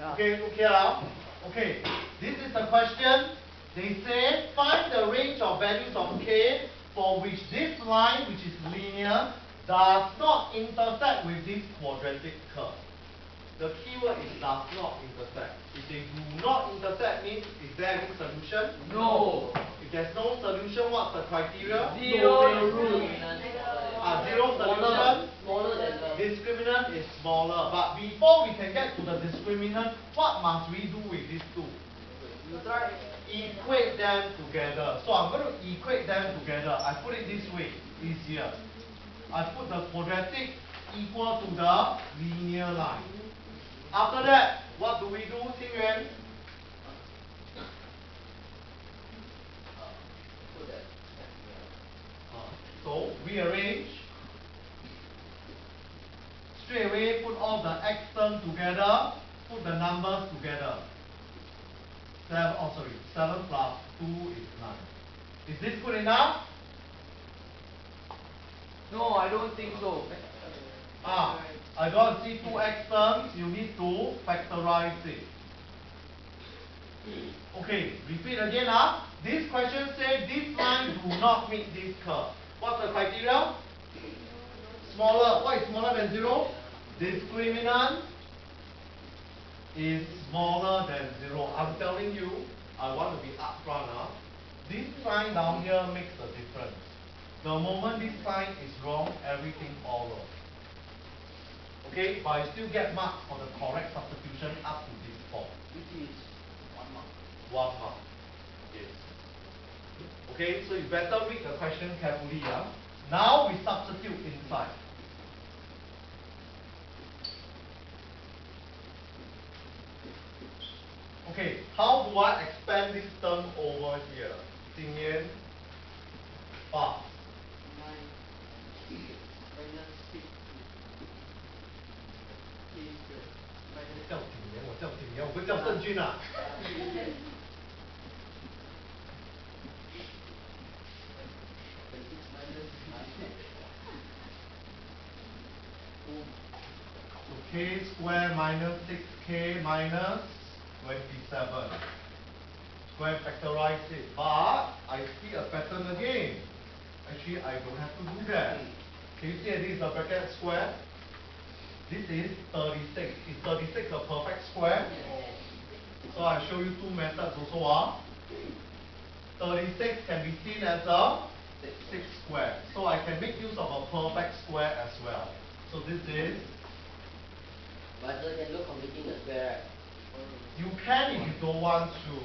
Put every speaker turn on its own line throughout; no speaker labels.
Okay, look here. Okay, this is the question. They say find the range of values of k for which this line, which is linear, does not intersect with this quadratic curve. The keyword is does not intersect. If they do not intersect means is there any solution?
No.
If there's no solution, what's the criteria?
Zero root.
Zero solution.
Smaller than the.
Discriminant is smaller. But before we can get to the discriminant, what must we do with these two?
You try.
Equate them together. So I'm going to equate them together. I put it this way, easier. I put the quadratic equal to the linear line. After that, what do we do, Xingyuan? So rearrange. Straight away put all the x terms together, put the numbers together. 7 plus 2 is 9. Is this good enough?
No, I don't think so.
I don't see 2x terms, you need to factorize it. Okay, repeat again. This question says this line do not meet this curve. What's the criteria? Smaller. What is smaller than 0? Discriminant is smaller than 0. I'm telling you, I want to be upfront. This sign down here makes a difference. The moment this sign is wrong, everything all wrong. Okay, but I still get marks for the correct substitution up to this point.
Which is 1 mark.
1 mark. Yes. Okay, so you better read the question carefully. Now we substitute inside. Okay, how do I expand this term over here? Xingyan, fast.
9 minus 6 k squared.
叫景言，我叫景言，我不叫郑钧啊。So k squared minus 6k minus 27. Square factorize it, but I see a pattern again. Actually, I don't have to do that. Can you see that this is a bracket square? This is 36. Is 36 a perfect square? So I show you two methods also. 36 can be seen as a 6 square. So I can make use of a perfect square as well. So this is.
But you can look completing the square, right?
You can if you don't want to.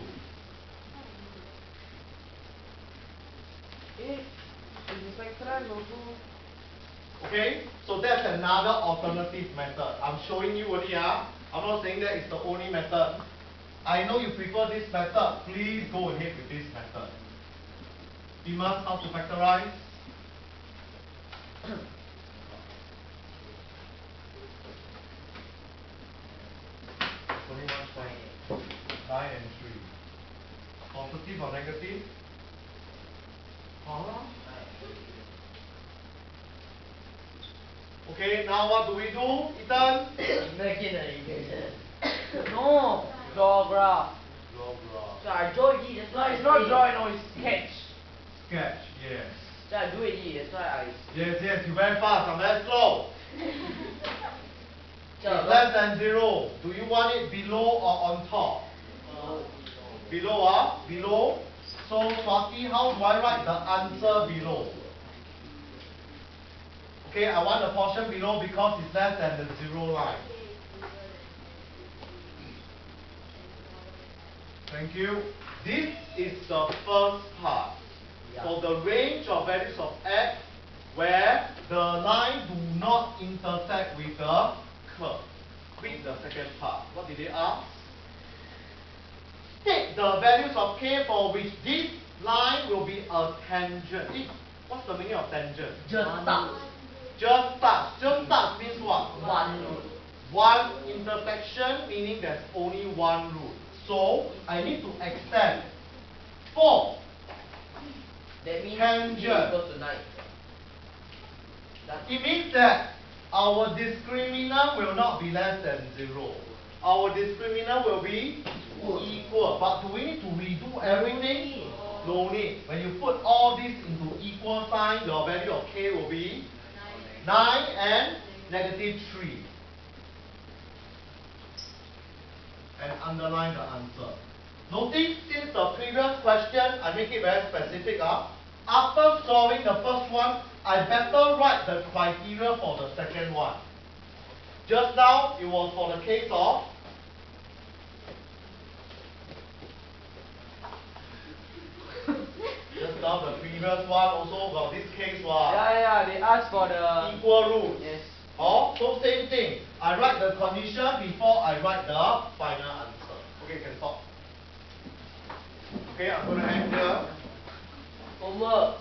Okay, so that's another alternative method. I'm showing you only. I'm not saying that it's the only method. I know you prefer this method. Please go ahead with this method. Dimas, how to factorize? Only one point. 9 and 3. Positive or negative? Okay, now what do we do, Ethan?
Imagine the equation. No, draw graph.
Draw graph.
So I draw it, that's why it's not draw, no, it's sketch.
Sketch, yes.
So I do it, that's why I.
Yes, you very fast, I'm very slow. It's less than 0. Do you want it below or on top? Below, below. So, Swati, how do I write the answer below? Okay, I want the portion below because it's less than the 0 line. Thank you. This is the first part. For the range of values of x where the line do not intersect with the curve. Read the second part. What did they ask? State the values of k for which this line will be a tangent. What's the meaning of tangent?
Just touch.
Just touch. Just touch means what?
One root.
One intersection meaning there's only one root. So I need to extend 4.
That means
tangent.
Equal to 9.
It means that our discriminant will not be less than 0. our discriminant will be equal. But do we need to redo everything? No need. When you put all this into equal sign, your value of k will be 9 and -3. And underline the answer. Notice, since the previous question, I make it very specific. After solving the first one, I better write the criteria for the second one. Just now, it was for the case of just now the previous one also got this case one.
Yeah, they asked for the
Equal roots.
Yes.
So same thing. I write the condition before I write the final answer. Okay, can stop. Okay, I'm gonna end here.
Homework.